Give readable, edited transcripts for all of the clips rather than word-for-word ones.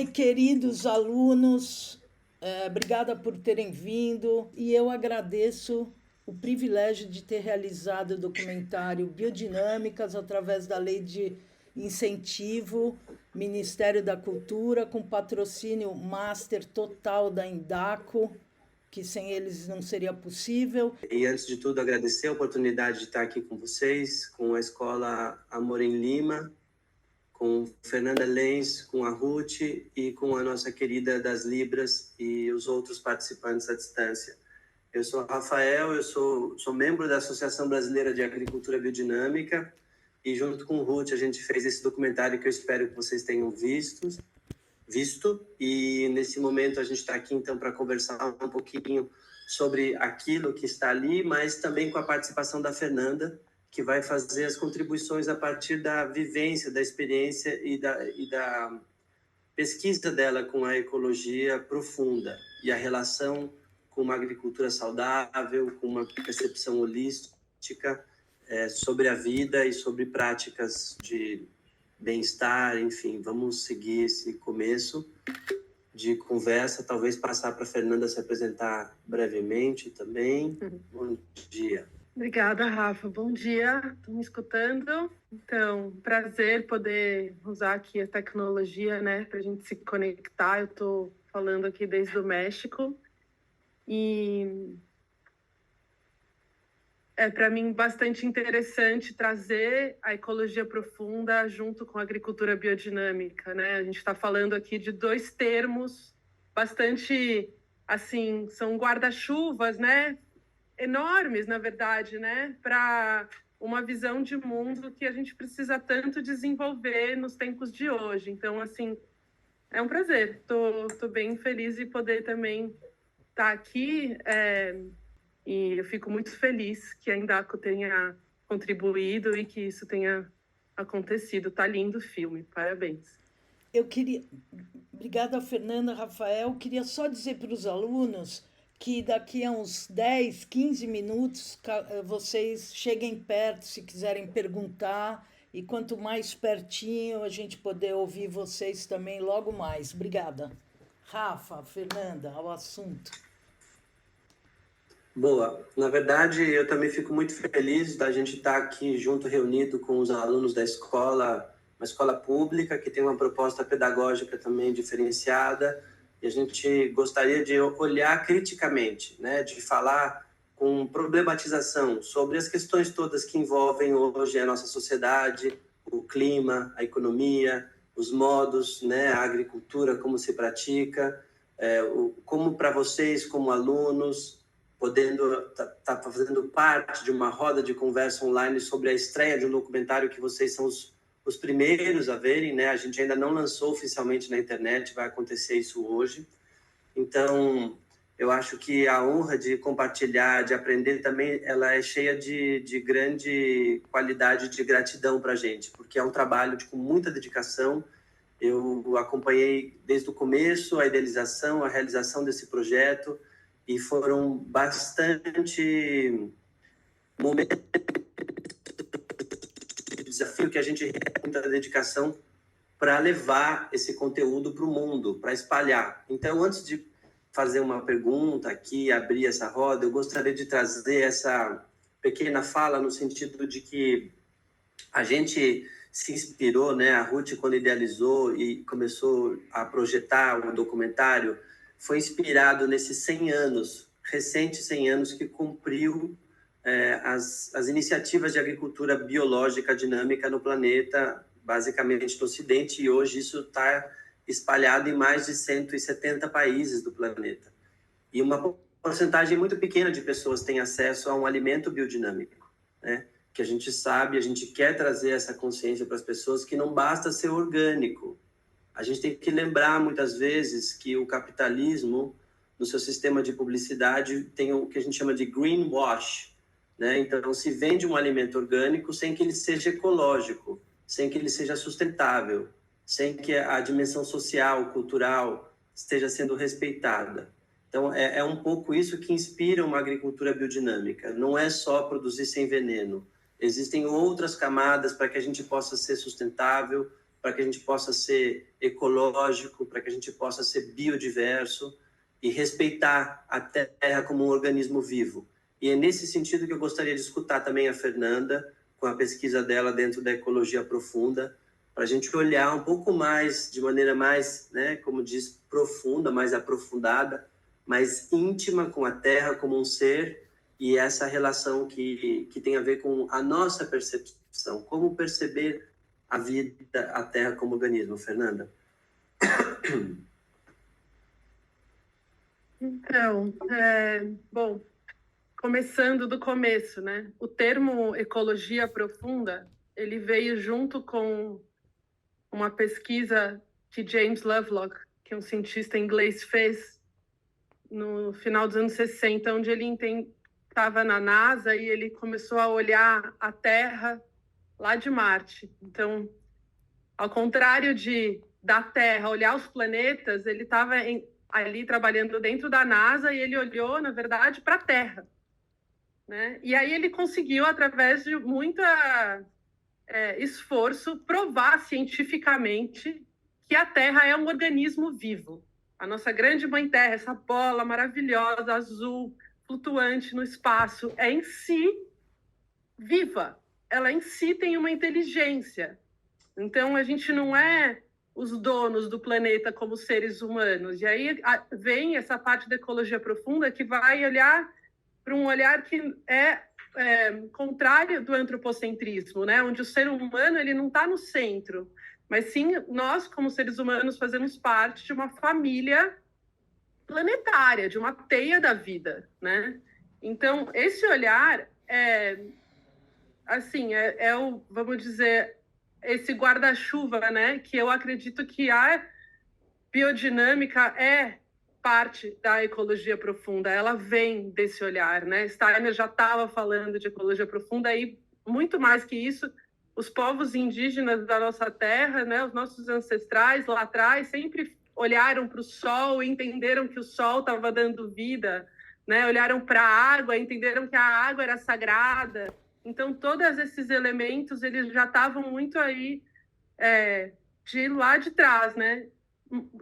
Oi, queridos alunos, obrigada por terem vindo e eu agradeço o privilégio de ter realizado o documentário Biodinâmicas através da Lei de Incentivo Ministério da Cultura, com patrocínio master total da Indaco, que sem eles não seria possível. E antes de tudo, agradecer a oportunidade de estar aqui com vocês, com a Escola Amor em Lima, com Fernanda Lenz, com a Ruth e com a nossa querida das Libras e os outros participantes à distância. Eu sou Rafael, eu sou membro da Associação Brasileira de Agricultura Biodinâmica e junto com o Ruth a gente fez esse documentário que eu espero que vocês tenham visto. E nesse momento a gente está aqui então para conversar um pouquinho sobre aquilo que está ali, mas também com a participação da Fernanda, que vai fazer as contribuições a partir da vivência, da experiência e da pesquisa dela com a ecologia profunda e a relação com uma agricultura saudável, com uma percepção holística sobre a vida e sobre práticas de bem-estar, enfim. Vamos seguir esse começo de conversa, talvez passar para a Fernanda se apresentar brevemente também. Bom dia. Obrigada, Rafa. Bom dia. Estão me escutando? Então, prazer poder usar aqui a tecnologia, né, para a gente se conectar. Eu estou falando aqui desde o México e é para mim bastante interessante trazer a ecologia profunda junto com a agricultura biodinâmica, né? A gente está falando aqui de dois termos bastante, assim, são guarda-chuvas, né? Enormes, na verdade, né? Para uma visão de mundo que a gente precisa tanto desenvolver nos tempos de hoje. Então, assim, é um prazer. Tô bem feliz de poder também estar aqui. E eu fico muito feliz que a Indaco tenha contribuído e que isso tenha acontecido. Tá lindo o filme. Parabéns. Obrigada, Fernanda, Rafael. Queria só dizer para os alunos que daqui a uns 10, 15 minutos vocês cheguem perto se quiserem perguntar, e quanto mais pertinho a gente poder ouvir vocês também logo mais. Obrigada. Rafa, Fernanda, ao assunto. Boa. Na verdade, eu também fico muito feliz da gente estar aqui junto, reunido com os alunos da escola, uma escola pública que tem uma proposta pedagógica também diferenciada, e a gente gostaria de olhar criticamente, né, de falar com problematização sobre as questões todas que envolvem hoje a nossa sociedade, o clima, a economia, os modos, né, a agricultura, como se pratica, como para vocês, como alunos, podendo tá fazendo parte de uma roda de conversa online sobre a estreia de um documentário que vocês são os primeiros a verem, né? A gente ainda não lançou oficialmente na internet, vai acontecer isso hoje. Então, eu acho que a honra de compartilhar, de aprender também, ela é cheia de grande qualidade de gratidão para a gente, porque é um trabalho com muita dedicação. Eu acompanhei desde o começo a idealização, a realização desse projeto, e foram bastante momentos de desafio que a gente tem muita dedicação para levar esse conteúdo para o mundo, para espalhar. Então, antes de fazer uma pergunta aqui, abrir essa roda, eu gostaria de trazer essa pequena fala no sentido de que a gente se inspirou, né? A Ruth, quando idealizou e começou a projetar o documentário, foi inspirado nesses 100 anos, recentes 100 anos, que cumpriu as iniciativas de agricultura biológica dinâmica no planeta, basicamente no Ocidente, e hoje isso está espalhado em mais de 170 países do planeta. E uma porcentagem muito pequena de pessoas tem acesso a um alimento biodinâmico, né? Que a gente sabe, a gente quer trazer essa consciência para as pessoas que não basta ser orgânico. A gente tem que lembrar, muitas vezes, que o capitalismo, no seu sistema de publicidade, tem o que a gente chama de greenwash, né? Então, se vende um alimento orgânico sem que ele seja ecológico, sem que ele seja sustentável, sem que a dimensão social, cultural, esteja sendo respeitada. Então, é um pouco isso que inspira uma agricultura biodinâmica. Não é só produzir sem veneno. Existem outras camadas para que a gente possa ser sustentável, para que a gente possa ser ecológico, para que a gente possa ser biodiverso e respeitar a Terra como um organismo vivo. E é nesse sentido que eu gostaria de escutar também a Fernanda, com a pesquisa dela dentro da ecologia profunda, para a gente olhar um pouco mais, de maneira mais, né, como diz, profunda, mais aprofundada, mais íntima com a Terra como um ser, e essa relação que tem a ver com a nossa percepção, como perceber a vida, a Terra como organismo. Fernanda? Então, bom, começando do começo, né? O termo ecologia profunda, ele veio junto com uma pesquisa que James Lovelock, que é um cientista inglês, fez no final dos anos 60, onde ele estava na NASA e ele começou a olhar a Terra lá de Marte. Então, ao contrário da Terra olhar os planetas, ele estava ali trabalhando dentro da NASA e ele olhou, na verdade, para a Terra, né? E aí ele conseguiu, através de muito esforço, provar cientificamente que a Terra é um organismo vivo. A nossa grande mãe Terra, essa bola maravilhosa, azul, flutuante no espaço, é em si viva. Ela em si tem uma inteligência. Então, a gente não é os donos do planeta como seres humanos. E aí vem essa parte da ecologia profunda que vai olhar para um olhar que é contrário do antropocentrismo, né? Onde o ser humano ele não está no centro, mas sim nós, como seres humanos, fazemos parte de uma família planetária, de uma teia da vida, né? Então, esse olhar vamos dizer, esse guarda-chuva, né? Que eu acredito que a biodinâmica é parte da ecologia profunda, ela vem desse olhar, né? Steiner já estava falando de ecologia profunda e muito mais que isso, os povos indígenas da nossa terra, né? Os nossos ancestrais lá atrás sempre olharam para o sol e entenderam que o sol estava dando vida, né? Olharam para a água, entenderam que a água era sagrada. Então, todos esses elementos, eles já estavam muito aí de lá de trás, né?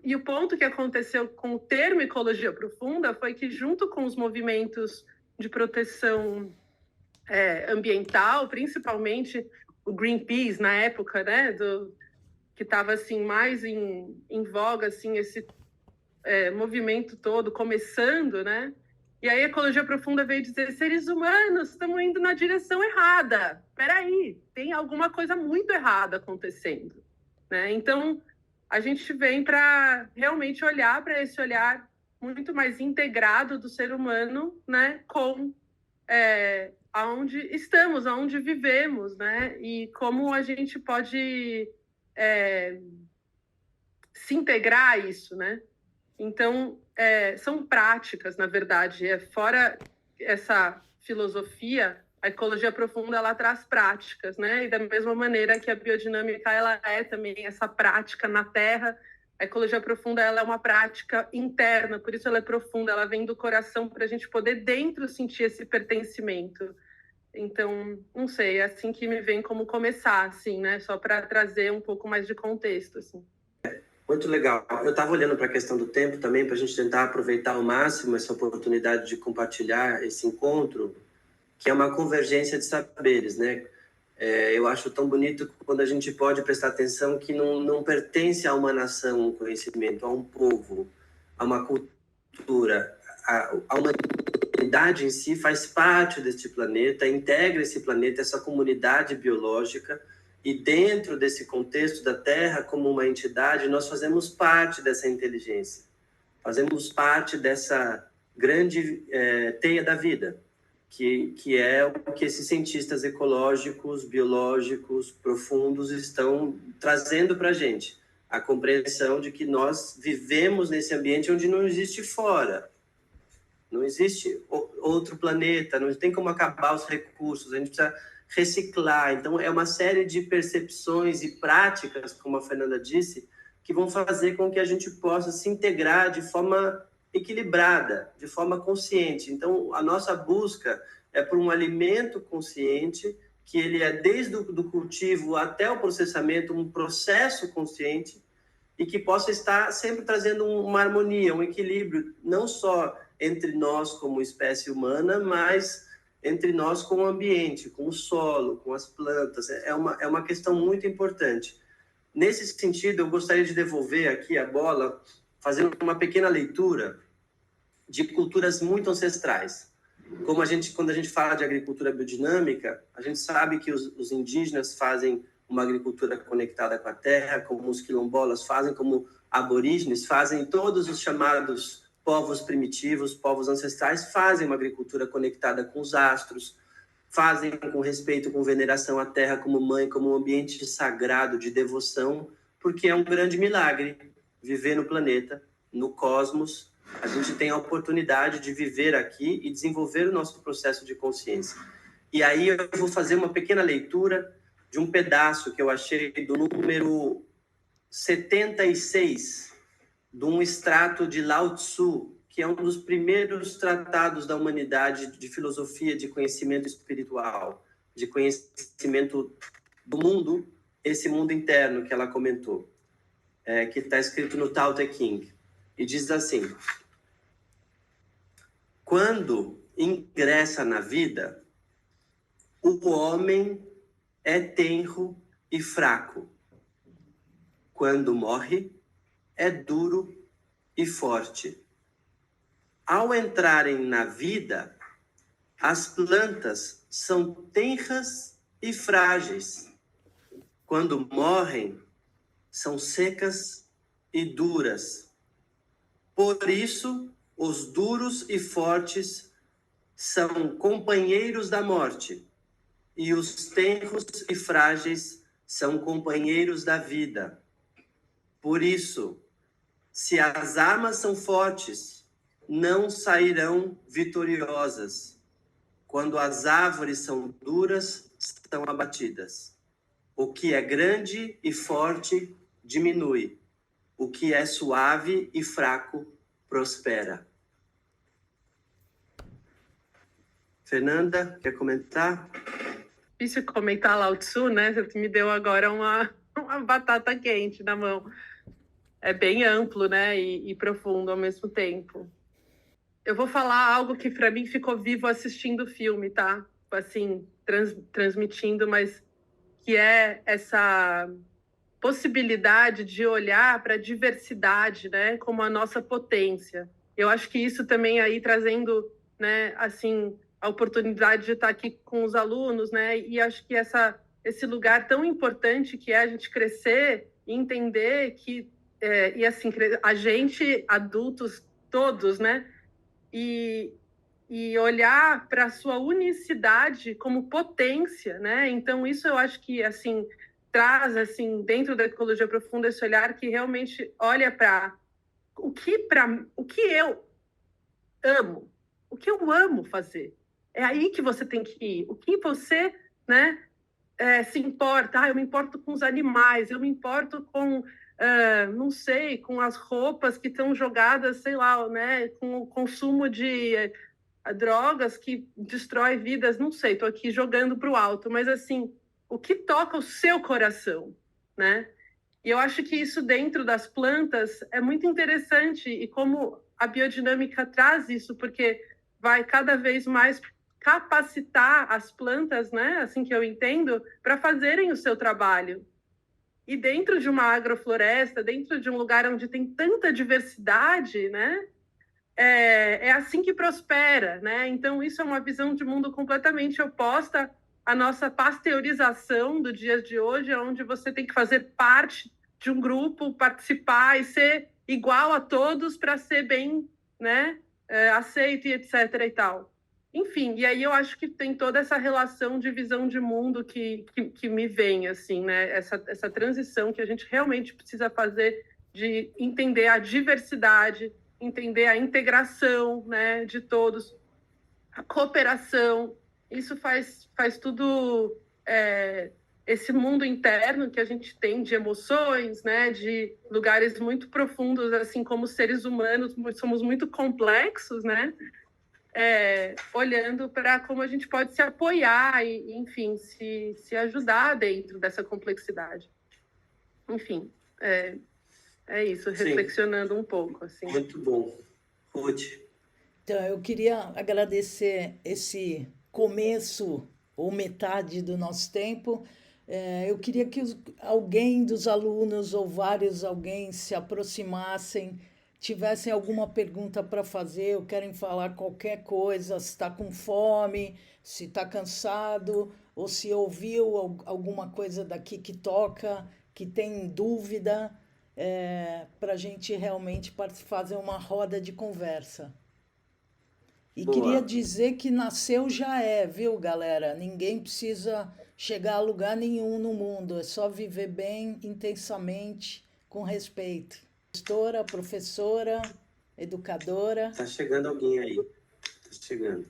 E o ponto que aconteceu com o termo ecologia profunda foi que, junto com os movimentos de proteção ambiental, principalmente o Greenpeace, na época, né, que estava assim, mais em voga, assim, esse movimento todo começando, né? E aí a ecologia profunda veio dizer, seres humanos, estamos indo na direção errada. Espera aí, tem alguma coisa muito errada acontecendo, né? Então, a gente vem para realmente olhar para esse olhar muito mais integrado do ser humano, né? Com aonde estamos, aonde vivemos, né? E como a gente pode se integrar a isso, né? Então, são práticas, na verdade. Fora essa filosofia, a ecologia profunda, ela traz práticas, né? E da mesma maneira que a biodinâmica, ela é também essa prática na Terra, a ecologia profunda, ela é uma prática interna, por isso ela é profunda, ela vem do coração para a gente poder dentro sentir esse pertencimento. Então, não sei, é assim que me vem como começar, assim, né? Só para trazer um pouco mais de contexto, assim. Muito legal. Eu estava olhando para a questão do tempo também, para a gente tentar aproveitar ao máximo essa oportunidade de compartilhar esse encontro, que é uma convergência de saberes, né? Eu acho tão bonito quando a gente pode prestar atenção que não pertence a uma nação um conhecimento, a um povo, a uma cultura. A humanidade em si faz parte deste planeta, integra esse planeta, essa comunidade biológica, e dentro desse contexto da Terra, como uma entidade, nós fazemos parte dessa inteligência. Fazemos parte dessa grande teia da vida, que é o que esses cientistas ecológicos, biológicos, profundos estão trazendo para a gente. A compreensão de que nós vivemos nesse ambiente onde não existe fora. Não existe outro planeta, não tem como acabar os recursos, a gente precisa reciclar. Então, é uma série de percepções e práticas, como a Fernanda disse, que vão fazer com que a gente possa se integrar de forma equilibrada, de forma consciente. Então, a nossa busca é por um alimento consciente que ele é desde do cultivo até o processamento, um processo consciente, e que possa estar sempre trazendo uma harmonia, um equilíbrio, não só entre nós como espécie humana, mas entre nós com o ambiente, com o solo, com as plantas. É uma questão muito importante. Nesse sentido, eu gostaria de devolver aqui a bola, fazendo uma pequena leitura de culturas muito ancestrais. Quando a gente fala de agricultura biodinâmica, a gente sabe que os indígenas fazem uma agricultura conectada com a terra, como os quilombolas fazem, como aborígenes fazem, todos os chamados povos primitivos, povos ancestrais, fazem uma agricultura conectada com os astros, fazem com respeito, com veneração à terra como mãe, como um ambiente sagrado de devoção, porque é um grande milagre viver no planeta, no cosmos. A gente tem a oportunidade de viver aqui e desenvolver o nosso processo de consciência. E aí eu vou fazer uma pequena leitura de um pedaço que eu achei do número 76, de um extrato de Lao Tzu, que é um dos primeiros tratados da humanidade de filosofia, de conhecimento espiritual, de conhecimento do mundo, esse mundo interno que ela comentou, que está escrito no Tao Te Ching. E diz assim: quando ingressa na vida, o homem é tenro e fraco. Quando morre, é duro e forte. Ao entrarem na vida, as plantas são tenras e frágeis. Quando morrem, são secas e duras. Por isso, os duros e fortes são companheiros da morte, e os tenros e frágeis são companheiros da vida. Por isso, se as armas são fortes, não sairão vitoriosas. Quando as árvores são duras, são abatidas. O que é grande e forte diminui. O que é suave e fraco prospera. Fernanda, quer comentar? Difícil comentar Lao Tzu, né? Você me deu agora uma batata quente na mão. É bem amplo, né? E profundo ao mesmo tempo. Eu vou falar algo que para mim ficou vivo assistindo o filme, tá? Assim, transmitindo, mas que é essa possibilidade de olhar para a diversidade, né? Como a nossa potência. Eu acho que isso também aí trazendo, né? Assim, a oportunidade de estar aqui com os alunos, né? E acho que esse lugar tão importante que é a gente crescer e entender que, e assim, a gente, adultos todos, né? E olhar para a sua unicidade como potência, né? Então, isso eu acho que, assim, traz, assim, dentro da ecologia profunda, esse olhar que realmente olha para o que eu amo fazer. É aí que você tem que ir. O que você, né, se importa? Eu me importo com os animais, eu me importo com, não sei, com as roupas que estão jogadas, sei lá, né, com o consumo de drogas que destrói vidas, não sei, estou aqui jogando para o alto, mas assim, o que toca o seu coração, né? E eu acho que isso dentro das plantas é muito interessante e como a biodinâmica traz isso, porque vai cada vez mais capacitar as plantas, né, assim que eu entendo, para fazerem o seu trabalho. E dentro de uma agrofloresta, dentro de um lugar onde tem tanta diversidade, né, é assim que prospera, né? Então isso é uma visão de mundo completamente oposta à nossa pasteurização do dia de hoje, onde você tem que fazer parte de um grupo, participar e ser igual a todos para ser bem, né, aceito e etc. e tal. Enfim, e aí eu acho que tem toda essa relação de visão de mundo que me vem, assim, né? Essa transição que a gente realmente precisa fazer de entender a diversidade, entender a integração, né, de todos, a cooperação. Isso faz tudo... esse mundo interno que a gente tem de emoções, né, de lugares muito profundos, assim como seres humanos, somos muito complexos, né? olhando para como a gente pode se apoiar e, enfim, se ajudar dentro dessa complexidade. Enfim, é isso, Sim, reflexionando um pouco, assim. muito bom. Ruth, Então, eu queria agradecer esse começo ou metade do nosso tempo. Eu queria que alguém dos alunos ou vários alguém se aproximassem, tivessem alguma pergunta para fazer, ou querem falar qualquer coisa, se está com fome, se está cansado, ou se ouviu alguma coisa daqui que toca, que tem dúvida, para a gente realmente fazer uma roda de conversa. E queria boa. dizer que nasceu já é, viu, galera? Ninguém precisa chegar a lugar nenhum no mundo, é só viver bem, intensamente, com respeito. Gestora, professora, educadora. Tá chegando alguém aí. Tá chegando.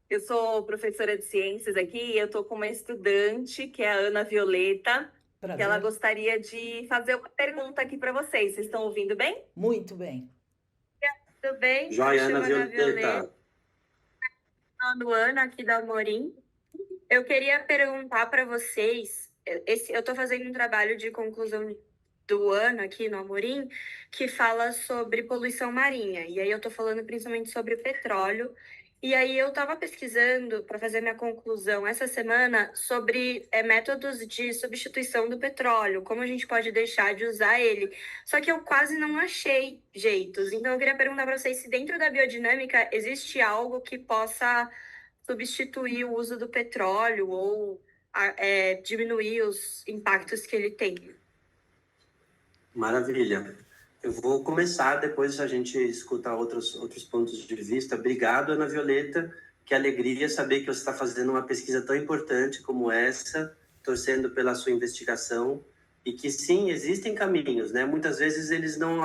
Eu sou professora de ciências aqui e eu estou com uma estudante, que é a Ana Violeta, que ela Prazer. gostaria de fazer uma pergunta aqui para vocês. Vocês estão ouvindo bem? Muito bem. Tudo bem? Joia, Me chamo Ana Ana Violeta, Violeta. no ano aqui da Amorim. Eu queria perguntar para vocês, eu estou fazendo um trabalho de conclusão do ano aqui no Amorim, que fala sobre poluição marinha. E aí eu estou falando principalmente sobre o petróleo. E aí eu estava pesquisando para fazer minha conclusão essa semana sobre métodos de substituição do petróleo, como a gente pode deixar de usar ele. Só que eu quase não achei jeitos. Então eu queria perguntar para vocês se dentro da biodinâmica existe algo que possa substituir o uso do petróleo ou diminuir os impactos que ele tem. Maravilha. Eu vou começar, depois a gente escuta outros pontos de vista. Obrigado, Ana Violeta. Que alegria saber que você está fazendo uma pesquisa tão importante como essa, torcendo pela sua investigação. E que sim, existem caminhos, né? Muitas vezes eles não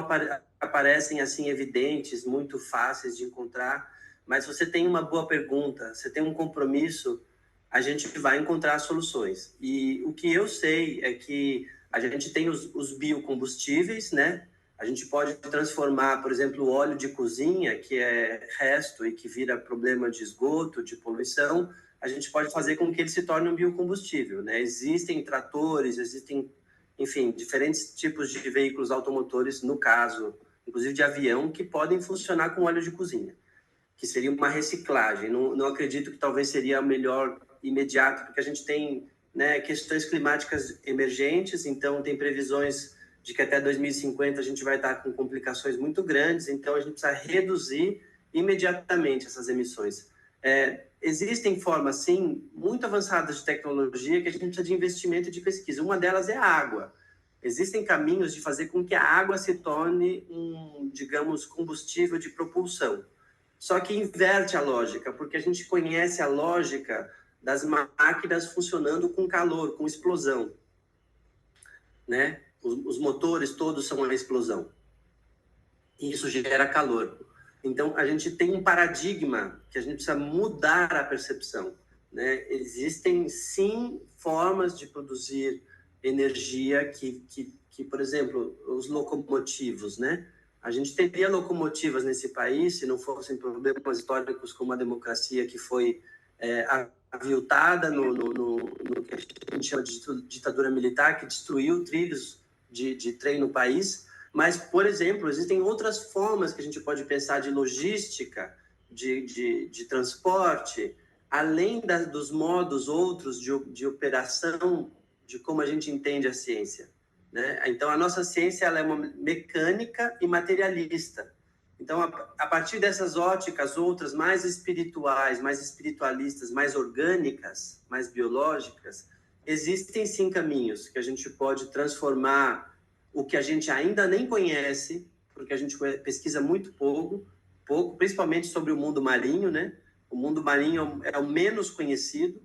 aparecem assim evidentes, muito fáceis de encontrar, mas você tem uma boa pergunta, você tem um compromisso, a gente vai encontrar soluções. E o que eu sei é que a gente tem os biocombustíveis, né? A gente pode transformar, por exemplo, o óleo de cozinha, que é resto e que vira problema de esgoto, de poluição, a gente pode fazer com que ele se torne um biocombustível, né? Existem tratores, existem, enfim, diferentes tipos de veículos automotores, no caso, inclusive de avião, que podem funcionar com óleo de cozinha, que seria uma reciclagem. Não acredito que talvez seria o melhor imediato, porque a gente tem, né, questões climáticas emergentes, então tem previsões de que até 2050 a gente vai estar com complicações muito grandes, então a gente precisa reduzir imediatamente essas emissões. Existem formas, sim, muito avançadas de tecnologia que a gente precisa de investimento e de pesquisa. Uma delas é a água. Existem caminhos de fazer com que a água se torne um, digamos, combustível de propulsão. Só que inverte a lógica, porque a gente conhece a lógica das máquinas funcionando com calor, com explosão, né? Os motores todos são uma explosão. E isso gera calor. Então, a gente tem um paradigma que a gente precisa mudar a percepção, né? Existem, sim, formas de produzir energia que, por exemplo, os locomotivos, né? A gente teria locomotivas nesse país se não fossem problemas históricos como a democracia que foi aviltada no que a gente chama de ditadura militar, que destruiu trilhos de trem no país. Mas, por exemplo, existem outras formas que a gente pode pensar de logística, de transporte, além dos modos outros de operação, de como a gente entende a ciência, né? Então, a nossa ciência ela é uma mecânica e materialista. Então, a partir dessas óticas, outras mais espirituais, mais espiritualistas, mais orgânicas, mais biológicas, existem sim caminhos que a gente pode transformar o que a gente ainda nem conhece, porque a gente pesquisa muito pouco, principalmente sobre o mundo marinho, né? O mundo marinho é o menos conhecido.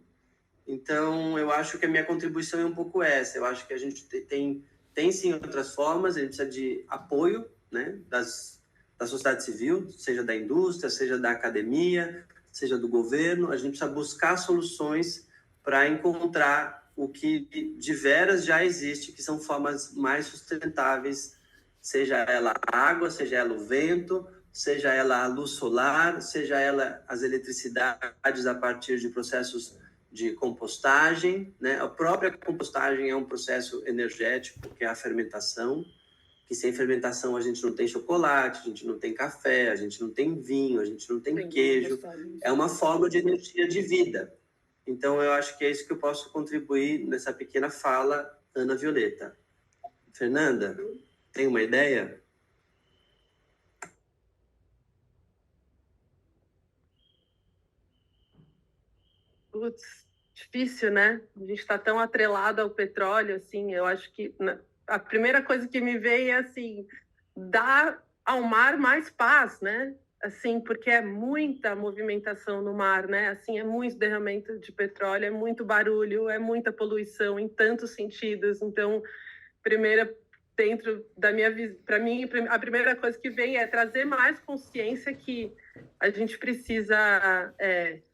Então, eu acho que a minha contribuição é um pouco essa. Eu acho que a gente tem sim outras formas, a gente precisa de apoio, né, da sociedade civil, seja da indústria, seja da academia, seja do governo. A gente precisa buscar soluções para encontrar o que de veras já existe, que são formas mais sustentáveis, seja ela a água, seja ela o vento, seja ela a luz solar, seja ela as eletricidades a partir de processos de compostagem, né? A própria compostagem é um processo energético, que é a fermentação, que sem fermentação a gente não tem chocolate, a gente não tem café, a gente não tem vinho, a gente não tem queijo. É uma forma de energia de vida. Então, eu acho que é isso que eu posso contribuir nessa pequena fala, Ana Violeta. Fernanda, tem uma ideia? Putz, difícil, né? A gente está tão atrelado ao petróleo, assim, eu acho que a primeira coisa que me veio é, assim, dar ao mar mais paz, né? Assim, porque é muita movimentação no mar, né? Assim, é muito derramamento de petróleo, é muito barulho, é muita poluição em tantos sentidos. Então, primeira, dentro da minha visão, para mim, a primeira coisa que vem é trazer mais consciência que a gente precisa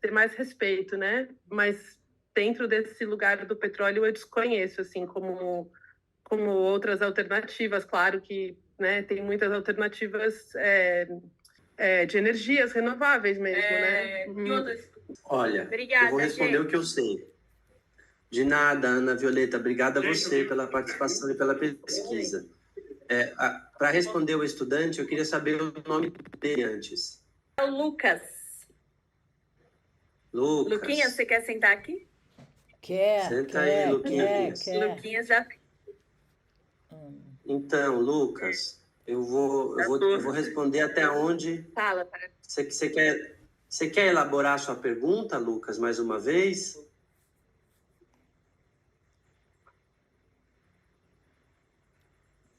ter mais respeito, né? Mas dentro desse lugar do petróleo eu desconheço, assim, como outras alternativas. Claro que, né, tem muitas alternativas de energias renováveis mesmo, né? Olha, Obrigada, eu vou responder gente. o que eu sei. De nada, Ana Violeta. Obrigada a você pela participação e pela pesquisa. Para responder o estudante, eu queria saber o nome dele antes. É o Lucas. Lucas. Luquinhas, você quer sentar aqui? Senta aí, Luquinhas. Luquinhas já... Então, Lucas, eu vou responder até onde... Fala. Você quer elaborar a sua pergunta, Lucas, mais uma vez?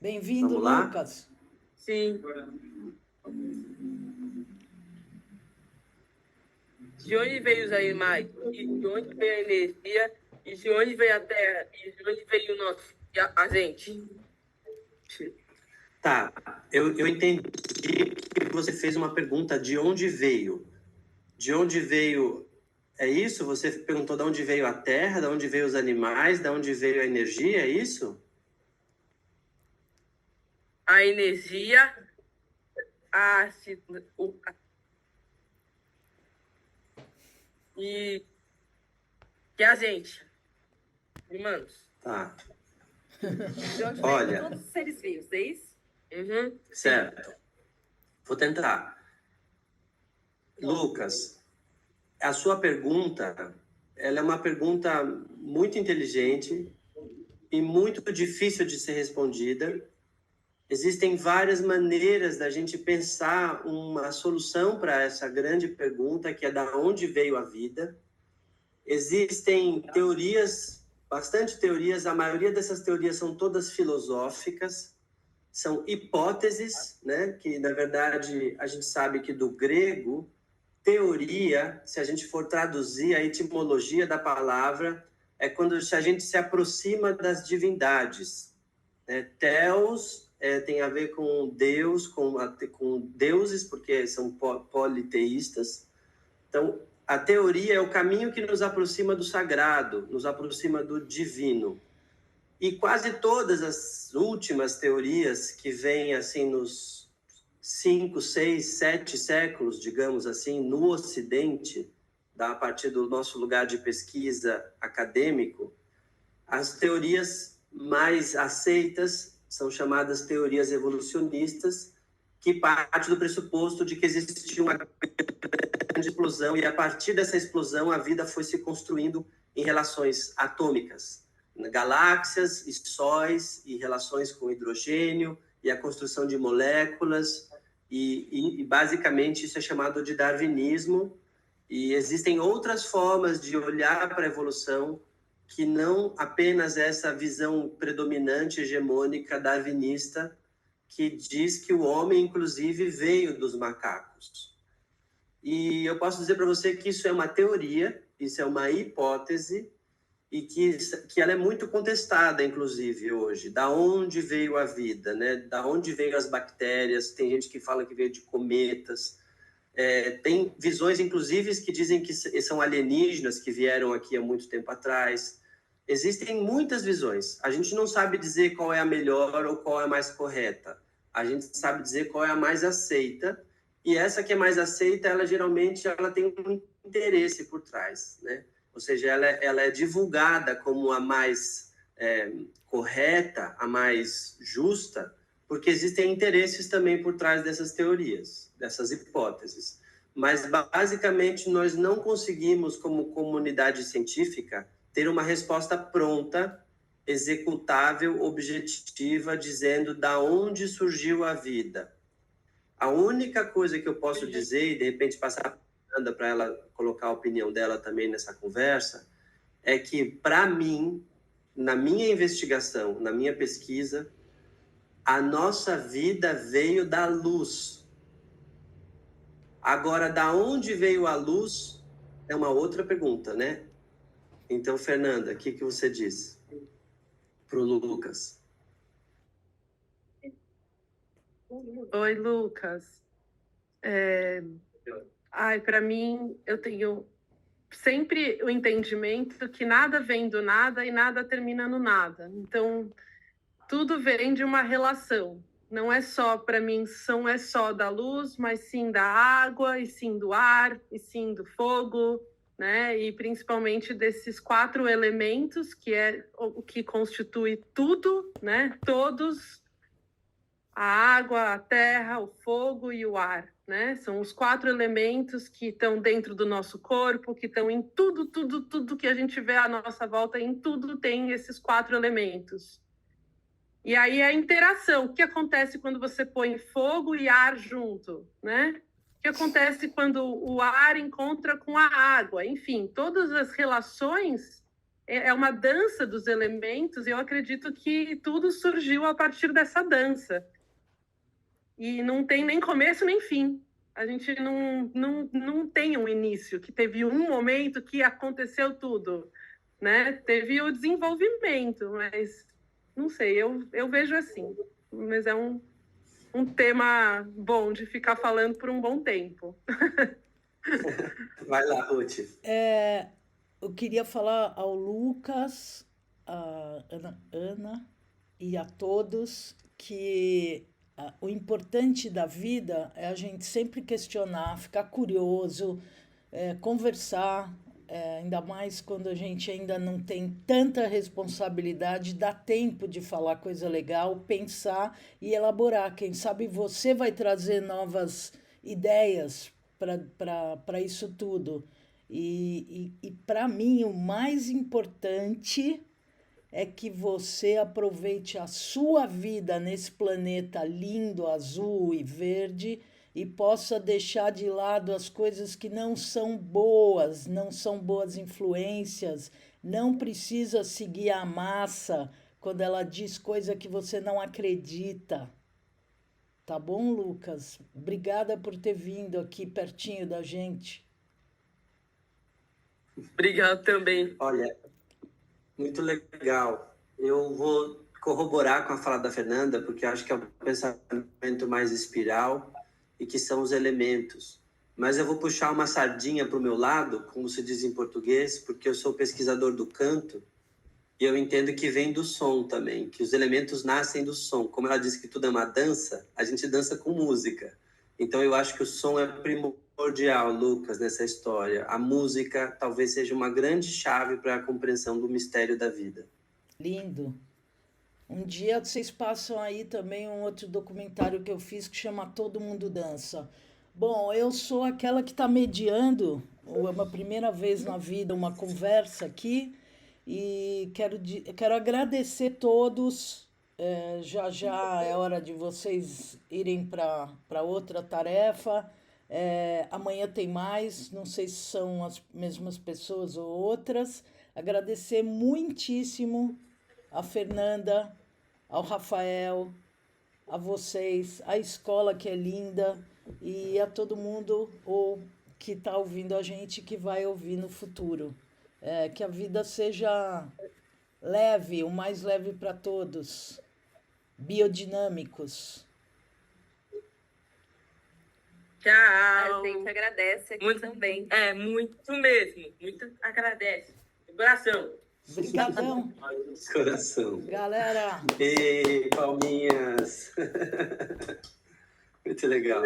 Bem-vindo, Vamos lá? Lucas. Sim. De onde veio os animais? E de onde veio a energia? E de onde veio a terra? E de onde veio a gente? Tá, eu entendi que você fez uma pergunta de onde veio. De onde veio... É isso? Você perguntou de onde veio a terra, de onde veio os animais, de onde veio a energia, é isso? A energia, e a gente, humanos. Tá. De onde Olha, todos os seres vivos, é isso? Uhum. certo. Vou tentar. Lucas, a sua pergunta, ela é uma pergunta muito inteligente e muito difícil de ser respondida. Existem várias maneiras da gente pensar uma solução para essa grande pergunta, que é da onde veio a vida. Existem teorias, bastante teorias, a maioria dessas teorias são todas filosóficas, são hipóteses, né? Que, na verdade, a gente sabe que do grego, teoria, se a gente for traduzir a etimologia da palavra, é quando a gente se aproxima das divindades. Né? Theos tem a ver com Deus, com deuses, porque são politeístas. Então, a teoria é o caminho que nos aproxima do sagrado, nos aproxima do divino. E quase todas as últimas teorias que vêm assim nos 5, 6, 7 séculos, digamos assim, no Ocidente, a partir do nosso lugar de pesquisa acadêmico, as teorias mais aceitas são chamadas teorias evolucionistas, que partem do pressuposto de que existe uma grande explosão e a partir dessa explosão a vida foi se construindo em relações atômicas, galáxias e sóis e relações com hidrogênio e a construção de moléculas e basicamente isso é chamado de darwinismo e existem outras formas de olhar para a evolução que não apenas essa visão predominante, hegemônica, darwinista, que diz que o homem, inclusive, veio dos macacos. E eu posso dizer para você que isso é uma teoria, isso é uma hipótese, e que ela é muito contestada, inclusive, hoje. Da onde veio a vida, né? Da onde veio as bactérias? Tem gente que fala que veio de cometas. Tem visões, inclusive, que dizem que são alienígenas que vieram aqui há muito tempo atrás. Existem muitas visões. A gente não sabe dizer qual é a melhor ou qual é a mais correta. A gente sabe dizer qual é a mais aceita E essa que é mais aceita, ela geralmente ela tem um interesse por trás, né? Ou seja, ela é divulgada como a mais correta, a mais justa, porque existem interesses também por trás dessas teorias, dessas hipóteses. Mas, basicamente, nós não conseguimos, como comunidade científica, ter uma resposta pronta, executável, objetiva, dizendo da onde surgiu a vida. A única coisa que eu posso dizer, e de repente passar a Fernanda para ela colocar a opinião dela também nessa conversa, é que, para mim, na minha investigação, na minha pesquisa, a nossa vida veio da luz. Agora, da onde veio a luz é uma outra pergunta, né? Então, Fernanda, o que você diz para o Lucas? Oi, Lucas. Para mim, eu tenho sempre o entendimento que nada vem do nada e nada termina no nada. Então, tudo vem de uma relação. Não é só, para mim, não é só da luz, mas sim da água, e sim do ar, e sim do fogo, né? E principalmente desses 4 elementos, que é o que constitui tudo, né? Todos, a água, a terra, o fogo e o ar, né? São os 4 elementos que estão dentro do nosso corpo, que estão em tudo que a gente vê à nossa volta, em tudo tem esses 4 elementos. E aí a interação, o que acontece quando você põe fogo e ar junto, né? O que acontece quando o ar encontra com a água? Enfim, todas as relações é uma dança dos elementos, e eu acredito que tudo surgiu a partir dessa dança. E não tem nem começo nem fim. A gente não tem um início, que teve um momento que aconteceu tudo, né? Teve o desenvolvimento, mas não sei, eu vejo assim. Mas é um tema bom de ficar falando por um bom tempo. Vai lá, Ruth. Eu queria falar ao Lucas, a Ana e a todos que o importante da vida é a gente sempre questionar, ficar curioso, conversar, ainda mais quando a gente ainda não tem tanta responsabilidade, dá tempo de falar coisa legal, pensar e elaborar. Quem sabe você vai trazer novas ideias para isso tudo. E para mim, o mais importante é que você aproveite a sua vida nesse planeta lindo, azul e verde, e possa deixar de lado as coisas que não são boas influências. Não precisa seguir a massa quando ela diz coisa que você não acredita. Tá bom, Lucas? Obrigada por ter vindo aqui pertinho da gente. Obrigado também. Olha, muito legal. Eu vou corroborar com a fala da Fernanda, porque acho que é um pensamento mais espiral e que são os elementos. Mas eu vou puxar uma sardinha para o meu lado, como se diz em português, porque eu sou pesquisador do canto e eu entendo que vem do som também, que os elementos nascem do som. Como ela disse que tudo é uma dança, a gente dança com música. Então eu acho que o som é primordial, Lucas, nessa história. A música talvez seja uma grande chave para a compreensão do mistério da vida. Lindo. Um dia vocês passam aí também um outro documentário que eu fiz que chama Todo Mundo Dança. Bom, eu sou aquela que está mediando, é uma primeira vez na vida, uma conversa aqui, e quero agradecer todos. Já é hora de vocês irem para outra tarefa. Amanhã tem mais, não sei se são as mesmas pessoas ou outras. Agradecer muitíssimo a Fernanda, ao Rafael, a vocês, a escola que é linda, e a todo mundo que está ouvindo a gente, que vai ouvir no futuro. Que a vida seja leve, o mais leve para todos, biodinâmicos. Tchau. A gente agradece aqui Muito também. Muito mesmo. Muito agradece. Coração. Obrigadão. Coração. Galera. E palminhas. Muito legal.